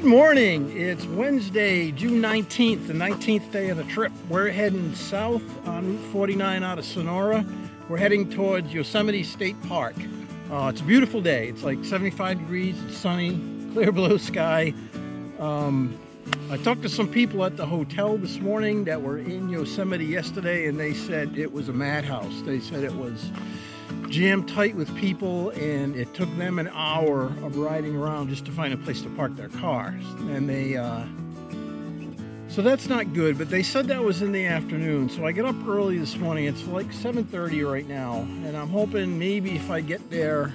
Good morning. It's Wednesday, June 19th, the 19th day of the trip. We're heading south on Route 49 out of Sonora. We're heading towards Yosemite State Park. It's a beautiful day. It's like 75 degrees, it's sunny, clear blue sky. I talked to some people at the hotel this morning that were in Yosemite yesterday, and they said it was a madhouse. They said it was jammed tight with people, and it took them an hour of riding around just to find a place to park their cars. And so that's not good, but they said that was in the afternoon. So I get up early this morning. It's like 7:30 right now, and I'm hoping maybe if I get there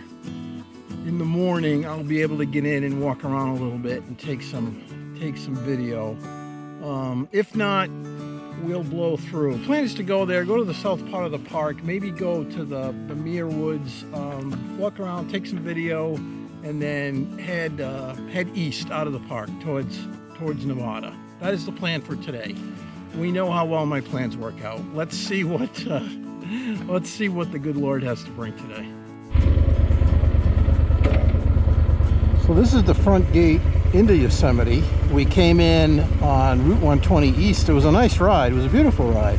in the morning, I'll be able to get in and walk around a little bit and take some video. If not, we'll blow through. Plan is to go there, go to the south part of the park, maybe go to the Mere Woods, walk around, take some video, and then head east out of the park towards Nevada. That is the plan for today. We know how well my plans work out. Let's see what the good Lord has to bring today. So this is the front gate into Yosemite. We came in on Route 120 East. It was a nice ride. It was a beautiful ride.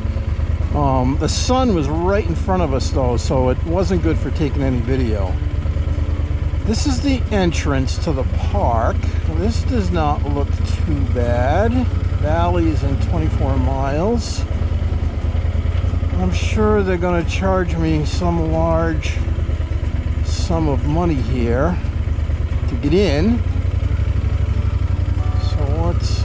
The sun was right in front of us though, so it wasn't good for taking any video. This is the entrance to the park. This does not look too bad. Valley is in 24 miles. I'm sure they're going to charge me some large sum of money here to get in. So let's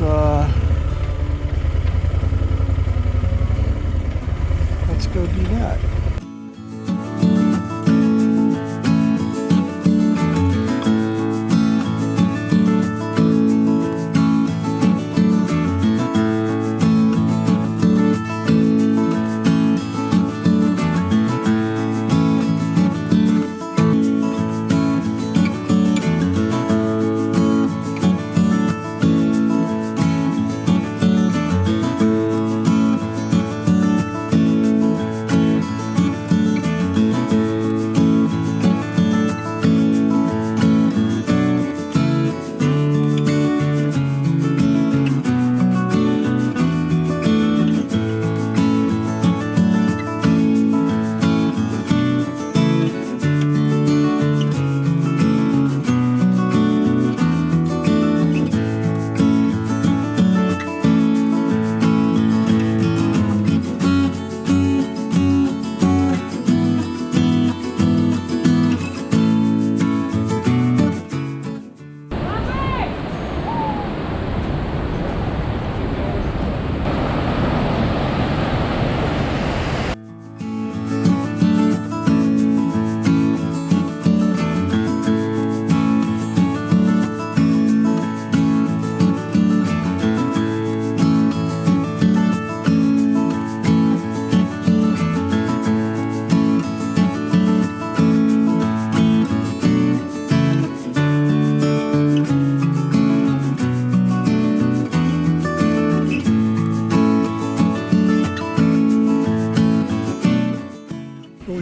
go do that.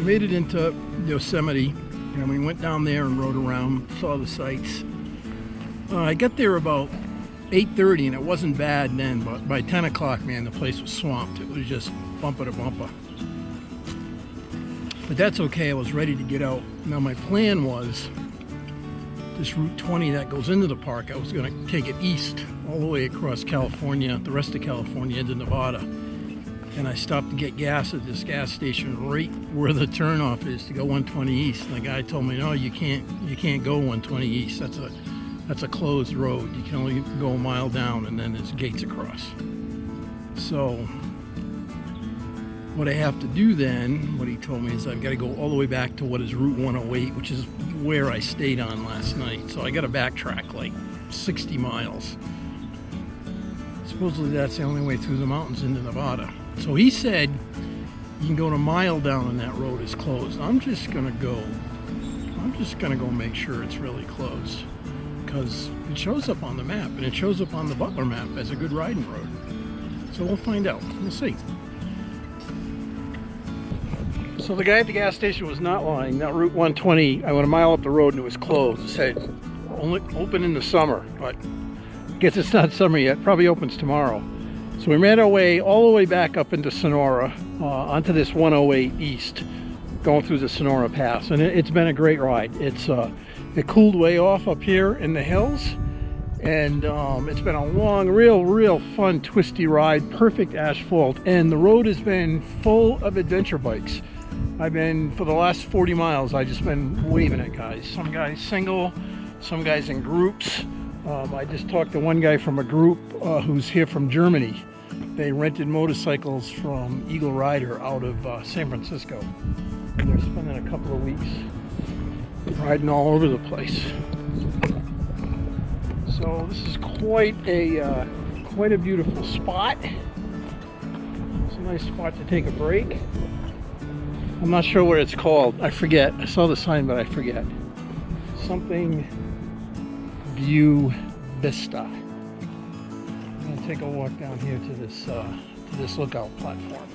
Made it into Yosemite, and we went down there and rode around, saw the sights. I got there about 8:30, and it wasn't bad then, but by 10 o'clock, man, the place was swamped. It was just bumper to bumper. But that's okay, I was ready to get out. Now my plan was, this Route 20 that goes into the park, I was going to take it east, all the way across California, the rest of California, into Nevada. And I stopped to get gas at this gas station right where the turnoff is to go 120 east. And the guy told me, no, you can't go 120 east. That's a closed road. You can only go a mile down, and then there's gates across. So what I have to do then, what he told me, is I've got to go all the way back to what is Route 108, which is where I stayed on last night. So I got to backtrack like 60 miles. Supposedly that's the only way through the mountains into Nevada. So he said you can go a mile down and that road is closed. I'm just gonna go make sure it's really closed, because it shows up on the map, and it shows up on the Butler map as a good riding road. So we'll find out. We'll see. So the guy at the gas station was not lying. That Route 120, I went a mile up the road and it was closed. It said only open in the summer, but Guess it's not summer yet, probably opens tomorrow. So we made our way all the way back up into Sonora, onto this 108 East, going through the Sonora Pass, and it's been a great ride. It cooled way off up here in the hills, and it's been a long, real fun, twisty ride, perfect asphalt, and the road has been full of adventure bikes. For the last 40 miles, I've just been waving at guys. Some guys single, some guys in groups. I just talked to one guy from a group who's here from Germany. They rented motorcycles from Eagle Rider out of San Francisco. And they're spending a couple of weeks riding all over the place. So this is quite a beautiful spot. It's a nice spot to take a break. I'm not sure what it's called. I forget. I saw the sign, but I forget. Something View Vista. I'm gonna take a walk down here to this lookout platform.